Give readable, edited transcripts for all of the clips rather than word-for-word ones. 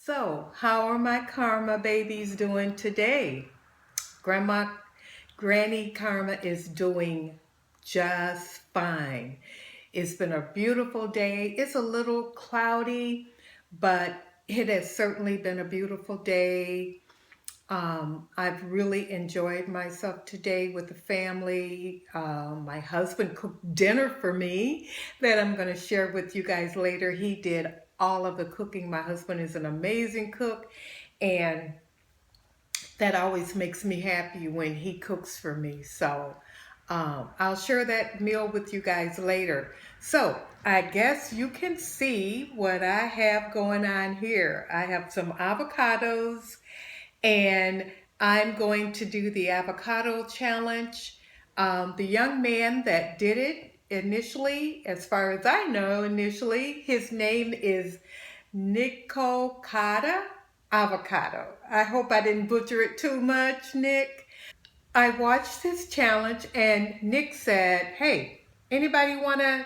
So, how are my karma babies doing today? Grandma, Granny Karma is doing just fine. It's been a beautiful day. It's a little cloudy, but it has certainly been a beautiful day. I've really enjoyed myself today with the family. My husband cooked dinner for me that I'm going to share with you guys later. He did all of the cooking. My husband is an amazing cook, and that always makes me happy when he cooks for me. So I'll share that meal with you guys later. So I guess you can see what I have going on here. I have some avocados and I'm going to do the avocado challenge. The young man that did it initially, as far as I know, his name is NIkocado Avocado. I hope I didn't butcher it too much, Nick. I watched this challenge and Nick said, "Hey, anybody want to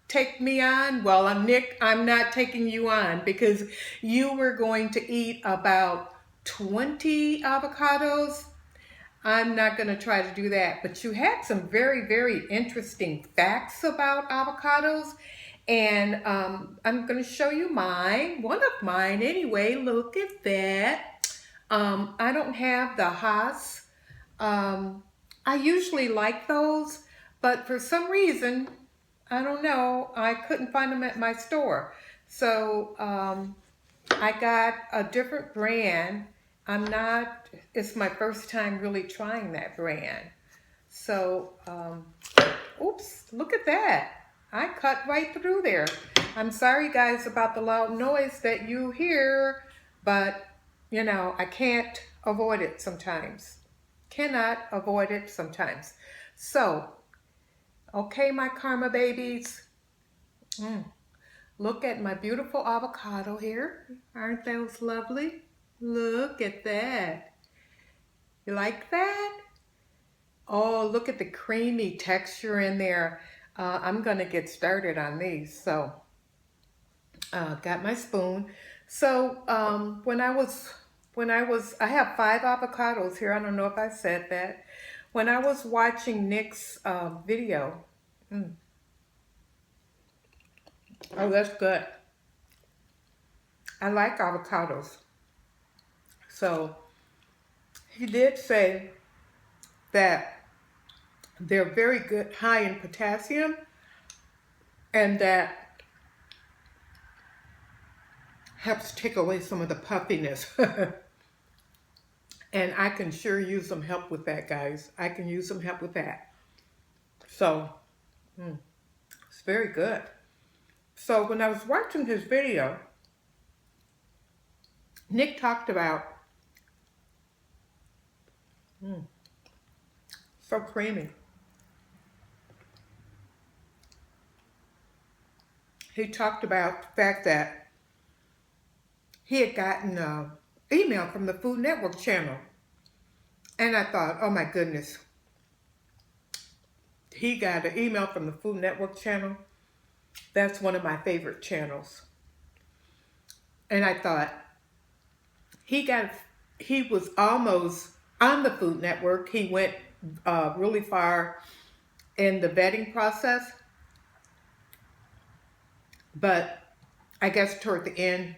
take me on?" Well, I'm Nick, I'm not taking you on because you were going to eat about 20 avocados. I'm not going to try to do that, but you had some very, very interesting facts about avocados, and I'm going to show you one of mine anyway. Look at that. I don't have the Haas. I usually like those, but for some reason, I don't know, I couldn't find them at my store. So I got a different brand. It's my first time really trying that brand. So, oops, look at that. I cut right through there. I'm sorry guys about the loud noise that you hear, but you know, I can't avoid it sometimes. Cannot avoid it sometimes. So, okay, my karma babies. Look at my beautiful avocado here. Aren't those lovely? Look at that. You like that? Oh, look at the creamy texture in there. I'm going to get started on these. So, got my spoon. So, I have 5 avocados here. I don't know if I said that. When I was watching Nick's video, oh, that's good. I like avocados. So, he did say that they're very good, high in potassium, and that helps take away some of the puffiness. And I can sure use some help with that, guys. I can use some help with that. So, it's very good. So when I was watching his video, Nick talked about, so creamy. He talked about the fact that he had gotten an email from the Food Network channel. And I thought, oh my goodness, he got an email from the Food Network channel. That's one of my favorite channels. And I thought, he was almost on the Food Network. He went really far in the vetting process. But I guess toward the end,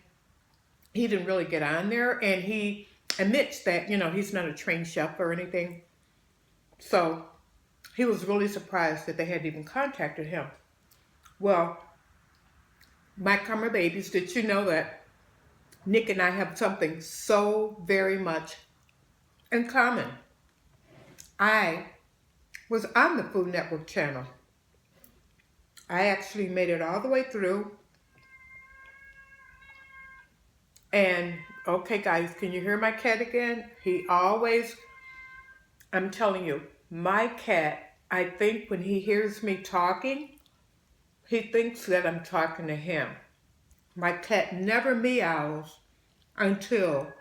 he didn't really get on there. And he admits that, you know, he's not a trained chef or anything. So he was really surprised that they hadn't even contacted him. Well, my karma babies, did you know that Nick and I have something so very much in common? I was on the Food Network channel. I actually made it all the way through. And, okay guys, can you hear my cat again? I'm telling you, my cat, I think when he hears me talking, he thinks that I'm talking to him. My cat never meows until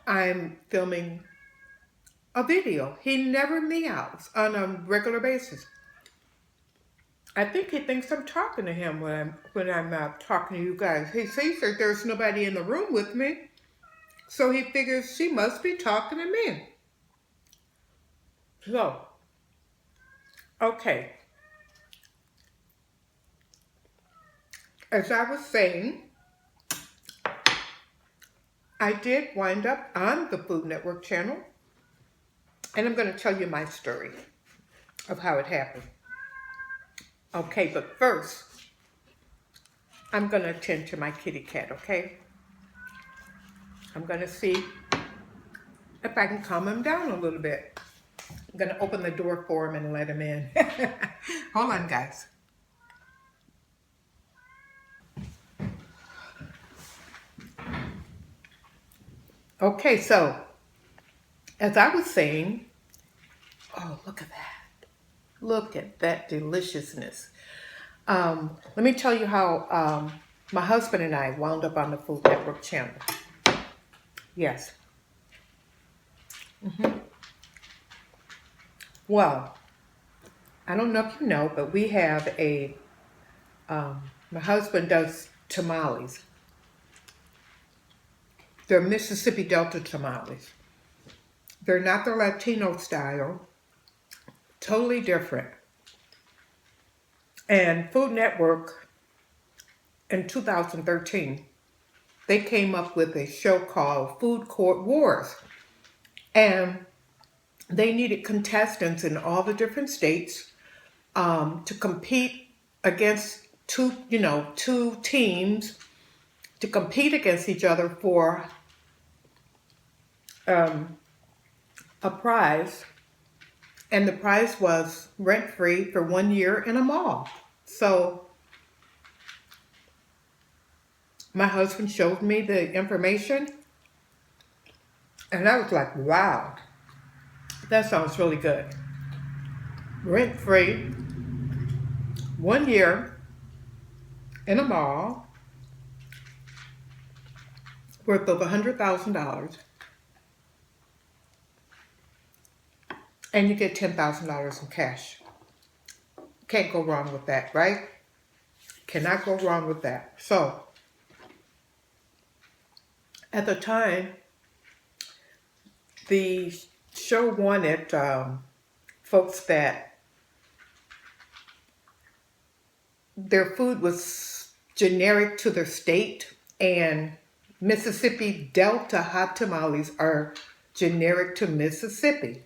I'm filming a video. He never meows on a regular basis. I think he thinks I'm talking to him when I'm talking to you guys. He sees that there's nobody in the room with me, so he figures she must be talking to me. So, okay, as I was saying, I did wind up on the Food Network channel, and I'm going to tell you my story of how it happened. Okay, but first, I'm going to attend to my kitty cat, okay? I'm going to see if I can calm him down a little bit. I'm going to open the door for him and let him in. Hold on, guys. Okay, so as I was saying, oh, look at that. Look at that deliciousness. Let me tell you how my husband and I wound up on the Food Network channel. Yes. Well, I don't know if you know, but we have my husband does tamales. They're Mississippi Delta tamales. They're not the Latino style, totally different. And Food Network in 2013, they came up with a show called Food Court Wars. And they needed contestants in all the different states to compete against two teams to compete against each other for a prize. And the prize was rent-free for 1 year in a mall. So my husband showed me the information, and I was like, wow, that sounds really good. Rent-free, 1 year in a mall, worth over $100,000, and you get $10,000 in cash. Can't go wrong with that, right? Cannot go wrong with that. So, at the time, the show wanted folks that their food was generic to their state, and Mississippi Delta hot tamales are generic to Mississippi.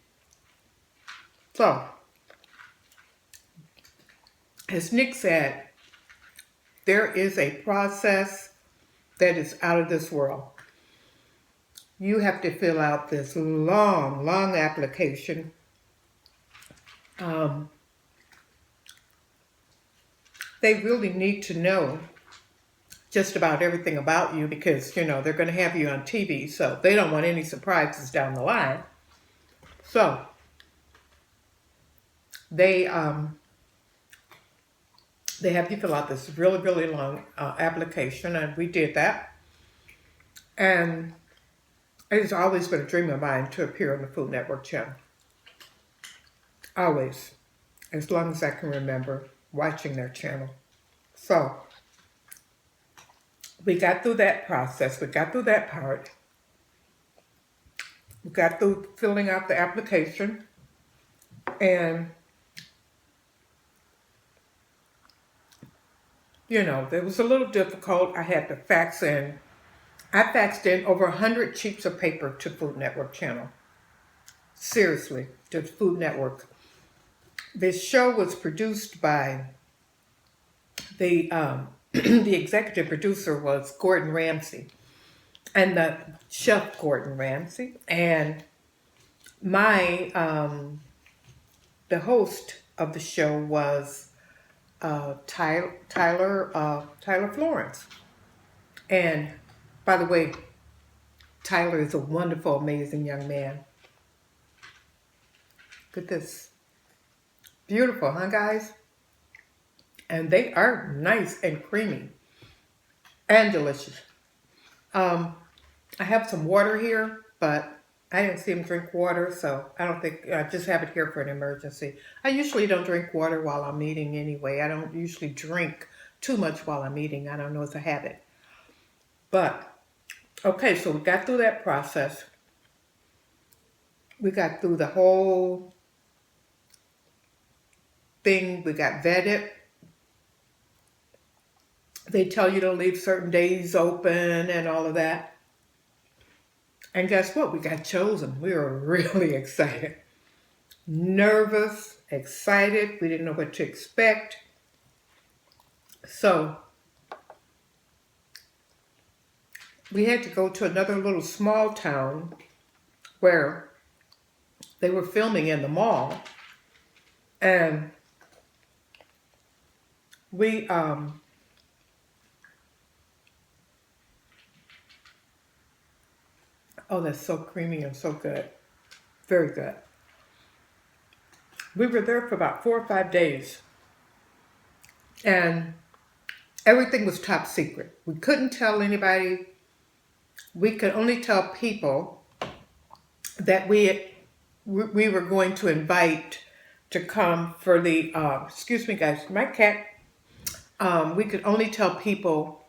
So, as Nick said, there is a process that is out of this world. You have to fill out this long, long application. They really need to know just about everything about you because, they're going to have you on TV, so they don't want any surprises down the line. So, they have you fill out this really, really long application, and we did that. And it's always been a dream of mine to appear on the Food Network channel. Always. As long as I can remember watching their channel. So, we got through that process. We got through that part. We got through filling out the application. And, it was a little difficult. I had to faxed in over 100 sheets of paper to Food Network channel. Seriously, to Food Network. This show was produced by the the executive producer was Gordon Ramsay, and the chef Gordon Ramsay, and my the host of the show was Tyler Florence. And by the way, Tyler is a wonderful, amazing young man. Look at this. Beautiful, huh, guys? And they are nice and creamy and delicious. I have some water here, but I didn't see him drink water, so I don't think, I just have it here for an emergency. I usually don't drink water while I'm eating anyway. I don't usually drink too much while I'm eating. I don't know, it's a habit. But, okay, so we got through that process. We got through the whole thing. We got vetted. They tell you to leave certain days open and all of that. And guess what? We got chosen. We were really excited. Nervous, excited. We didn't know what to expect. So we had to go to another little small town where they were filming in the mall. And we, oh, that's so creamy and so good. Very good. We were there for about 4 or 5 days. And everything was top secret. We couldn't tell anybody. We could only tell people that we were going to invite to come for the, excuse me guys, my cat. We could only tell people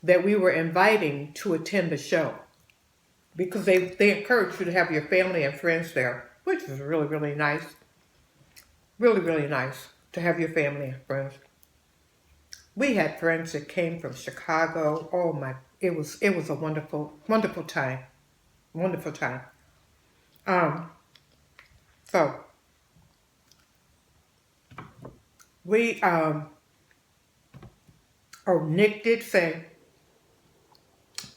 that we were inviting to attend the show, because they encourage you to have your family and friends there, which is really, really nice. Really, really nice to have your family and friends. We had friends that came from Chicago. Oh my, it was a wonderful, wonderful time. Wonderful time. So we, Nick did say,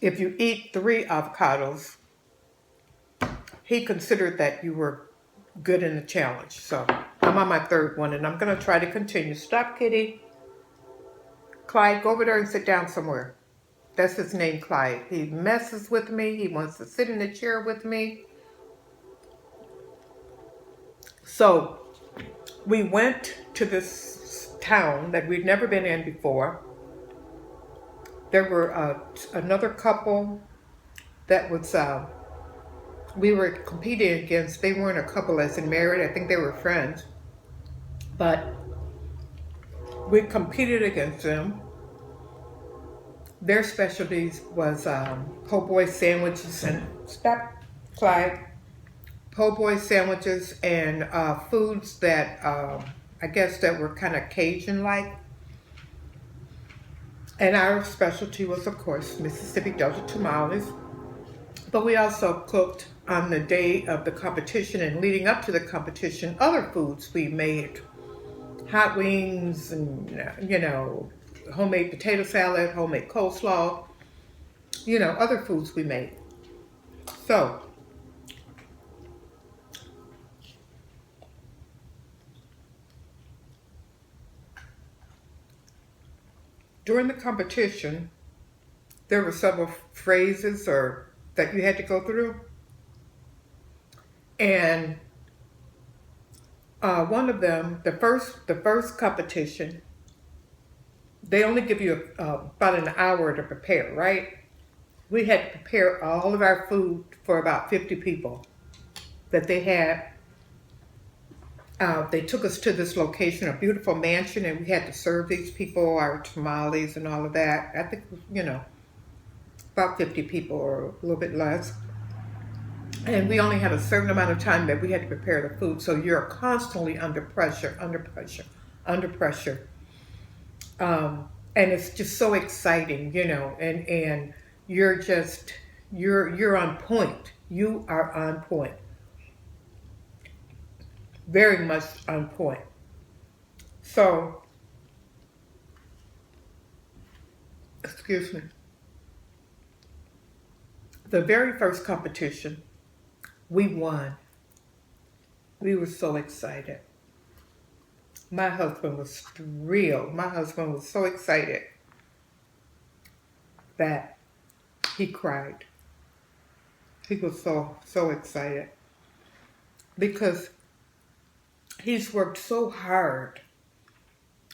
if you eat 3 avocados, he considered that you were good in the challenge. So I'm on my 3rd one, and I'm going to try to continue. Stop, kitty. Clyde, go over there and sit down somewhere. That's his name, Clyde. He messes with me. He wants to sit in the chair with me. So we went to this town that we'd never been in before. There were another couple that was, we were competing against. They weren't a couple as in married. I think they were friends. But we competed against them. Their specialties was po' boy sandwiches and, stop, Clyde, po' boy sandwiches and foods that I guess that were kind of Cajun-like. And our specialty was, of course, Mississippi Delta tamales. But we also cooked on the day of the competition and leading up to the competition other foods we made. Hot wings and, you know, homemade potato salad, homemade coleslaw, you know, other foods we made. So during the competition, there were several phrases that you had to go through. And one of them, the first competition, they only give you about an hour to prepare, right? We had to prepare all of our food for about 50 people that they had. They took us to this location, a beautiful mansion, and we had to serve these people our tamales and all of that. I think, you know, about 50 people or a little bit less. And we only had a certain amount of time that we had to prepare the food. So you're constantly under pressure. And it's just so exciting, you know, and you're just, you're on point. You are on point. Very much on point. So, excuse me. The very first competition, we won. We were so excited. My husband was thrilled. My husband was so excited that he cried. He was so excited because he's worked so hard,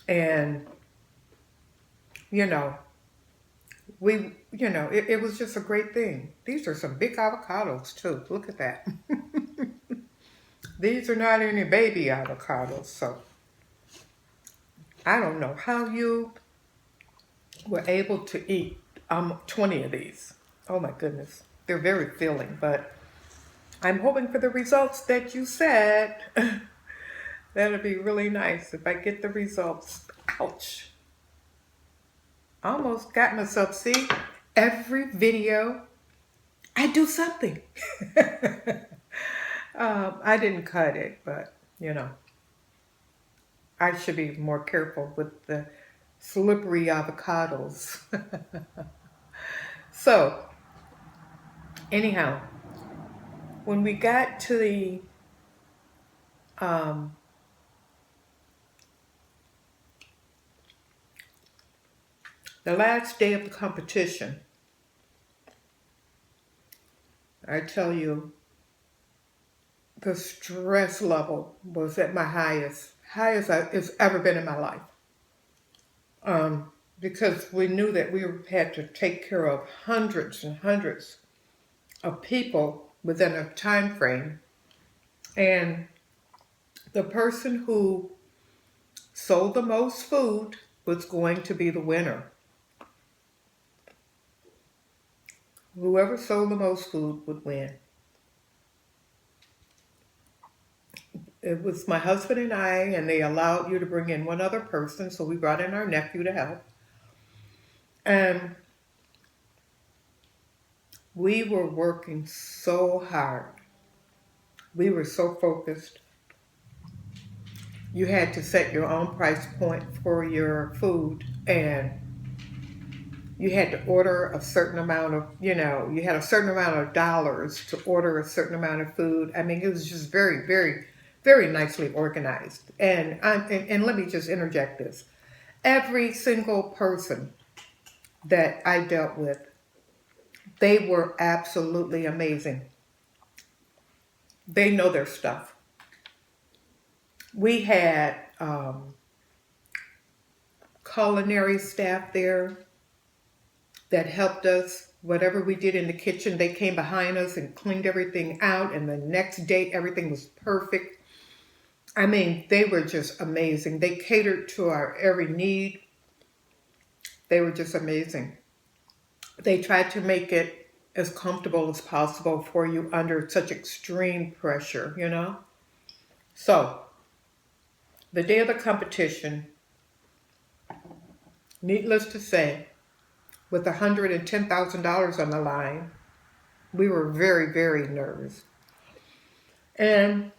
and, you know, it was just a great thing. These are some big avocados too. Look at that. These are not any baby avocados, so I don't know how you were able to eat 20 of these. Oh my goodness. They're very filling, but I'm hoping for the results that you said. That'll be really nice if I get the results. Ouch. Almost got myself, see, every video I do something. I didn't cut it, but I should be more careful with the slippery avocados. So, anyhow, when we got to um, the last day of the competition, I tell you, the stress level was at my highest it's ever been in my life. Because we knew that we had to take care of hundreds and hundreds of people within a time frame. And the person who sold the most food was going to be the winner. Whoever sold the most food would win. It was my husband and I, and they allowed you to bring in one other person, so we brought in our nephew to help. And we were working so hard. We were so focused. You had to set your own price point for your food, and you had to order a certain amount of, you had a certain amount of dollars to order a certain amount of food. I mean, it was just very, very, very nicely organized. And let me just interject this. Every single person that I dealt with, they were absolutely amazing. They know their stuff. We had culinary staff there that helped us. Whatever we did in the kitchen, they came behind us and cleaned everything out, and the next day everything was perfect. I mean, they were just amazing. They catered to our every need. They were just amazing. They tried to make it as comfortable as possible for you under such extreme pressure, So, the day of the competition, needless to say, with $110,000 on the line, we were very, very nervous. And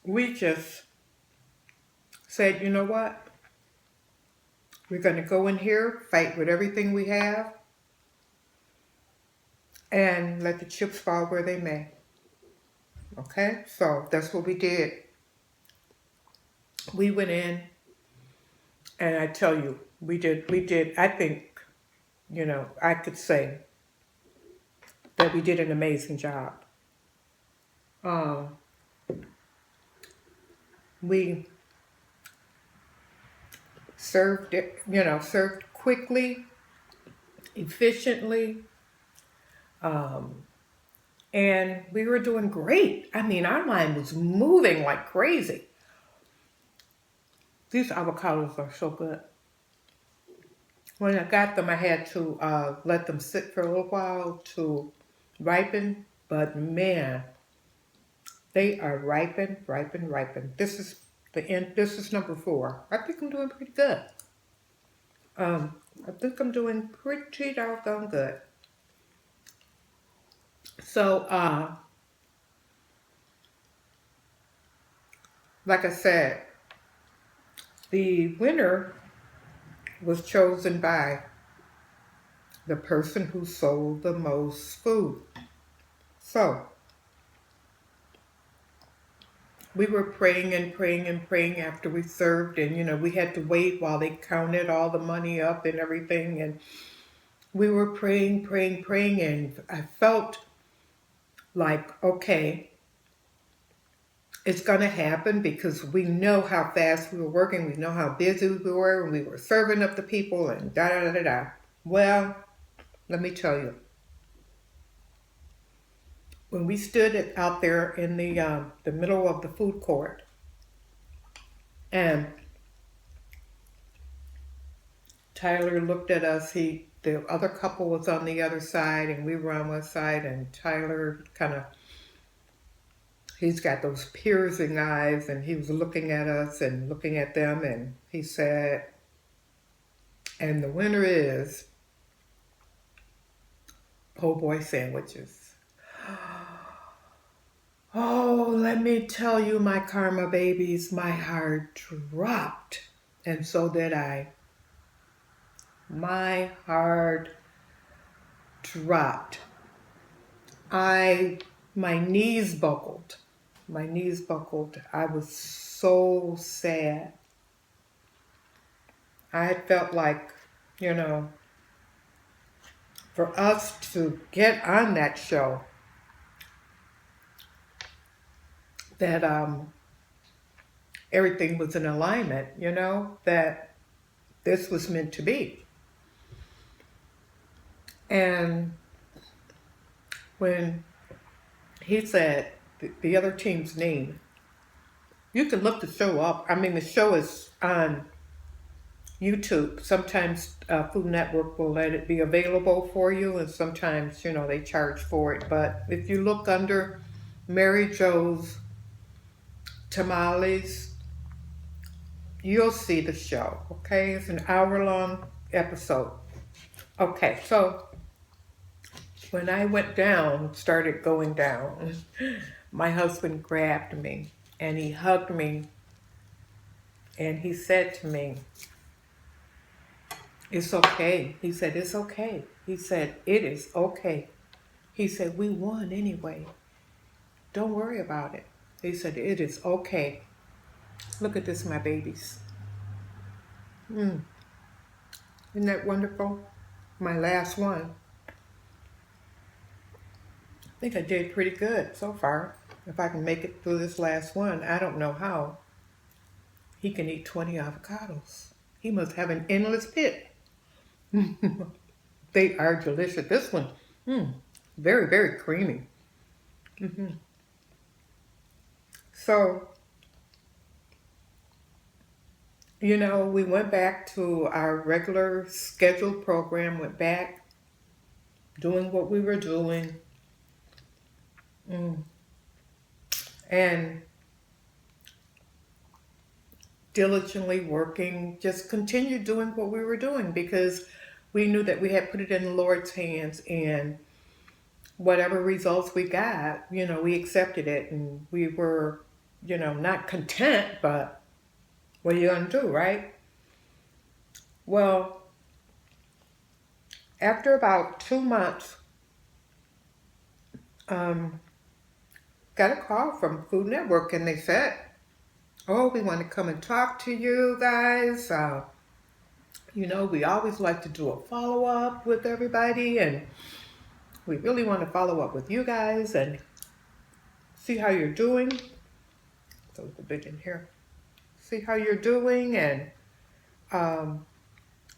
we just said, you know what? We're going to go in here, fight with everything we have, and let the chips fall where they may. Okay? So that's what we did. We went in, and I tell you, we did, I think, I could say that we did an amazing job. We served it, served quickly, efficiently, and we were doing great. I mean, our line was moving like crazy. These avocados are so good. When I got them, I had to let them sit for a little while to ripen, but man, they are ripened. This is the end. This is number 4. I think I'm doing pretty good. I think I'm doing pretty doggone good. So, like I said, the winner was chosen by the person who sold the most food. So, we were praying after we served, and we had to wait while they counted all the money up and everything, and we were praying, and I felt like, okay, it's going to happen because we know how fast we were working. We know how busy we were, and we were serving up the people and da da da da da. Well, let me tell you, when we stood out there in the middle of the food court, and Tyler looked at us, the other couple was on the other side, and we were on one side, and Tyler he's got those piercing eyes, and he was looking at us and looking at them, and he said, and the winner is po' boy sandwiches. Oh, let me tell you, my karma babies, my heart dropped. And so did I. My heart dropped. My knees buckled. My knees buckled. I was so sad. I felt like, for us to get on that show, that everything was in alignment, that this was meant to be. And when he said the other team's name, you can look the show up. I mean, the show is on YouTube. Sometimes Food Network will let it be available for you, and sometimes, they charge for it. But if you look under Mary Jo's Tamales, you'll see the show, okay? It's an hour-long episode. Okay, so when I started going down, my husband grabbed me and he hugged me and he said to me, "It's okay." He said, "It's okay." He said, "It is okay." He said, "We won anyway. Don't worry about it." He said, "It is okay. Look at this, my babies." Isn't that wonderful? My last one. I think I did pretty good so far. If I can make it through this last one, I don't know how. He can eat 20 avocados. He must have an endless pit. They are delicious. This one, very, very creamy. So, we went back to our regular scheduled program, went back doing what we were doing. And diligently working, just continued doing what we were doing because we knew that we had put it in the Lord's hands, and whatever results we got, we accepted it, and we were, not content, but what are you going to do, right? Well, after about 2 months, got a call from Food Network, and they said, "Oh, we want to come and talk to you guys. We always like to do a follow-up with everybody, and we really want to follow up with you guys and see how you're doing." So it's a bit in here. See how you're doing, and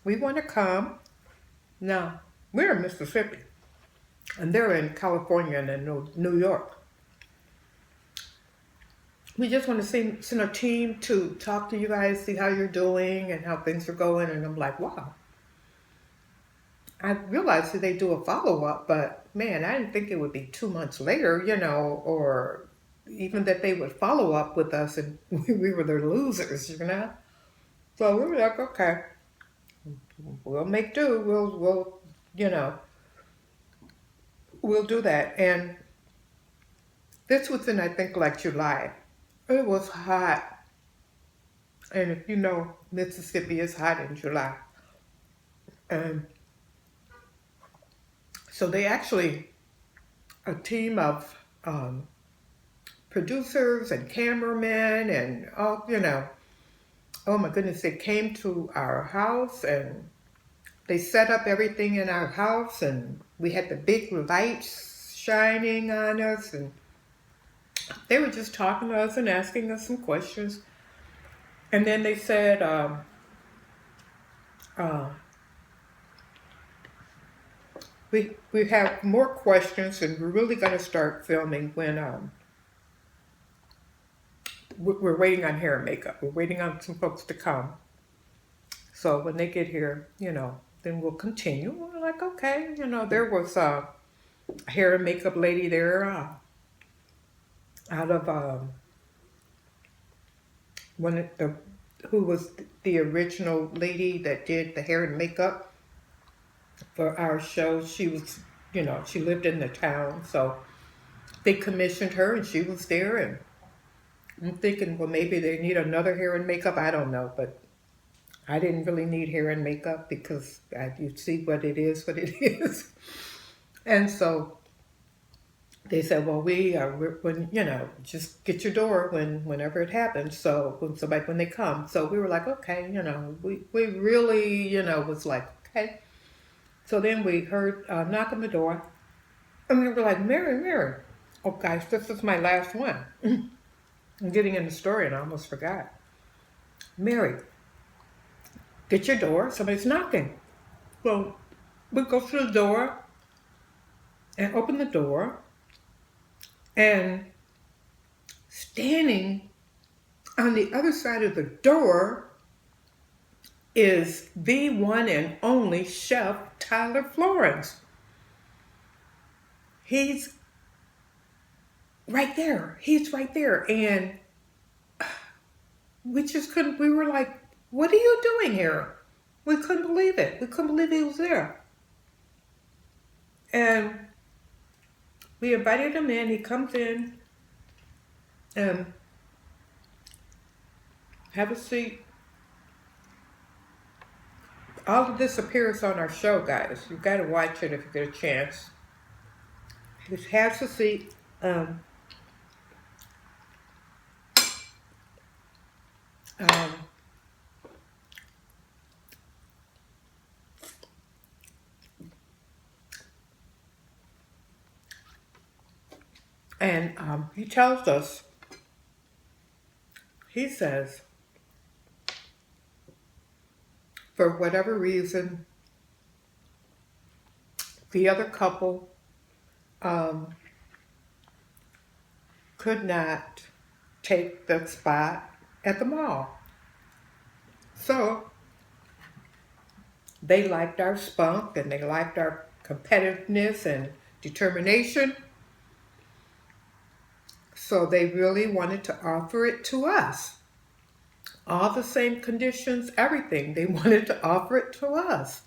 we want to come. Now, we're in Mississippi, and they're in California and in New York. We just want to send a team to talk to you guys, see how you're doing and how things are going. And I'm like, wow. I realized that they do a follow-up, but man, I didn't think it would be 2 months later, or even that they would follow up with us and we were the losers, So we were like, okay, we'll make do. We'll do that. And this was in, I think, like July. It was hot. And if you know, Mississippi is hot in July. And so they actually, a team of producers and cameramen and, oh my goodness, they came to our house and they set up everything in our house, and we had the big lights shining on us, and They were just talking to us and asking us some questions. And then they said, uh, we have more questions, and we're really going to start filming when we're waiting on hair and makeup. We're waiting on some folks to come. So when they get here, then we'll continue. We're like, okay, there was a hair and makeup lady there out of one of the who was the original lady that did the hair and makeup for our show. She was, she lived in the town, so they commissioned her, and she was there. And I'm thinking, well, maybe they need another hair and makeup. I don't know, but I didn't really need hair and makeup because you see what it is. And so they said, well, when just get your door whenever it happens. So when they come, so we were like, okay, we really, was like, okay. So then we heard a knock on the door, and we were like, Mary. Oh gosh, this is my last one. I'm getting in the story, and I almost forgot. Mary, get your door. Somebody's knocking. Well, we go to the door and open the door, and standing on the other side of the door is the one and only Chef Tyler Florence. He's right there. And we were like, what are you doing here? We couldn't believe it. We couldn't believe he was there. And we invited him in. He comes in and have a seat. All of this appears on our show, guys. You've got to watch it if you get a chance. He has a seat. And he tells us, he says, for whatever reason, the other couple could not take the spot at the mall. So they liked our spunk, and they liked our competitiveness and determination. So they really wanted to offer it to us. All the same conditions, everything. They wanted to offer it to us.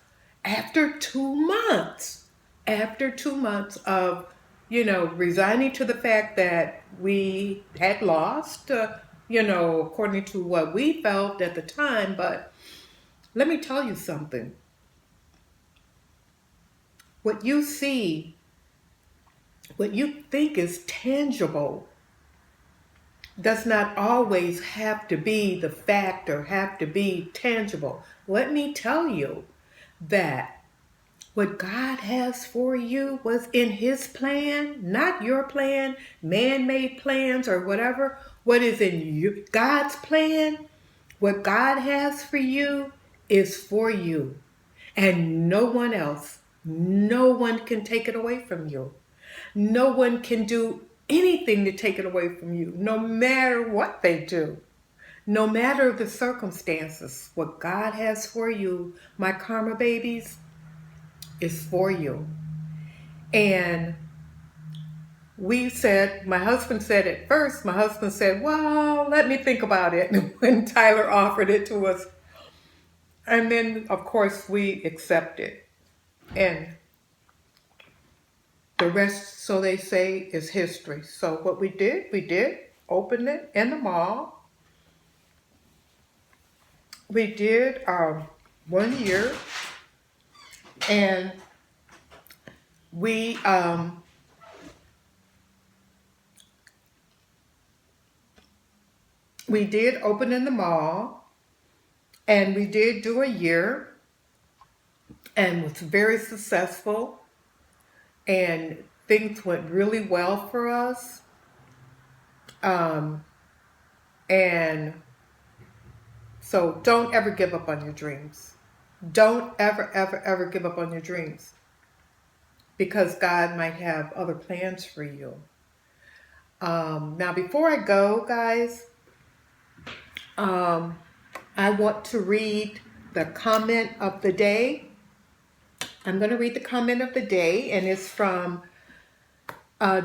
After 2 months. After 2 months of, resigning to the fact that we had lost, according to what we felt at the time. But let me tell you something. What you see, what you think is tangible, does not always have to be the fact or have to be tangible. Let me tell you that what God has for you was in His plan, not your plan, man-made plans or whatever. What is in God's plan, what God has for you is for you. And no one else, no one can take it away from you. No one can do anything to take it away from you, no matter what they do, no matter the circumstances. What God has for you, my karma babies, is for you. And my husband said at first, well, let me think about it when Tyler offered it to us. And then, of course, we accepted. And the rest, so they say, is history. So what we did open it in the mall. We did 1 year, and we did open in the mall, and we did do a year, and was very successful, and things went really well for us. Um, and so don't ever give up on your dreams. Don't ever, ever, ever give up on your dreams, because God might have other plans for you. Now, before I go, guys, I want to read the comment of the day. I'm going to read the comment of the day, and it's from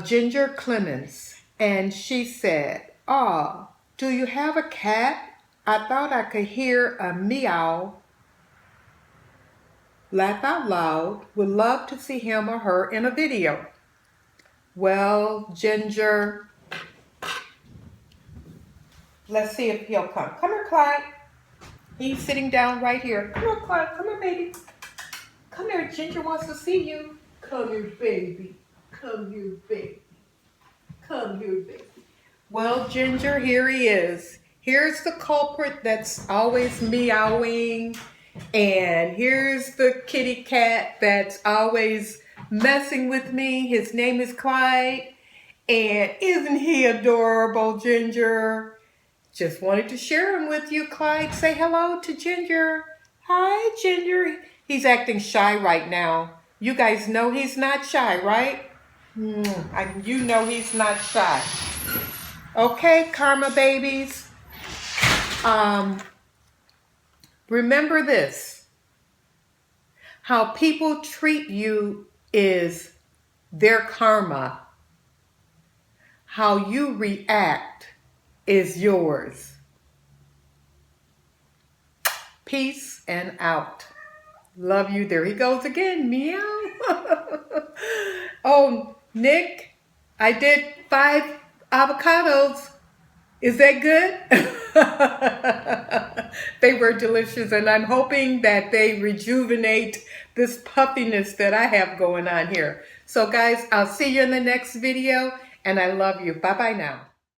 Ginger Clemens. And she said, "Ah, do you have a cat? I thought I could hear a meow. Laugh out loud. Would love to see him or her in a video." Well, Ginger, let's see if he'll come. Come here, Clyde. He's sitting down right here. Come here, Clyde. Come here, baby. Come here. Ginger wants to see you. Come here, baby. Come here, baby. Come here, baby. Well, Ginger, here he is. Here's the culprit that's always meowing. And here's the kitty cat that's always messing with me. His name is Clyde. And isn't he adorable, Ginger? Just wanted to share him with you, Clyde. Say hello to Ginger. Hi, Ginger. He's acting shy right now. You guys know he's not shy, right? You know he's not shy. Okay, Karma babies. Remember this. How people treat you is their karma. How you react is yours. Peace and out. Love you. There he goes again. Meow. Oh, Nick, I did 5 avocados. Is that good? They were delicious, and I'm hoping that they rejuvenate this puffiness that I have going on here. So guys, I'll see you in the next video, and I love you. Bye-bye now.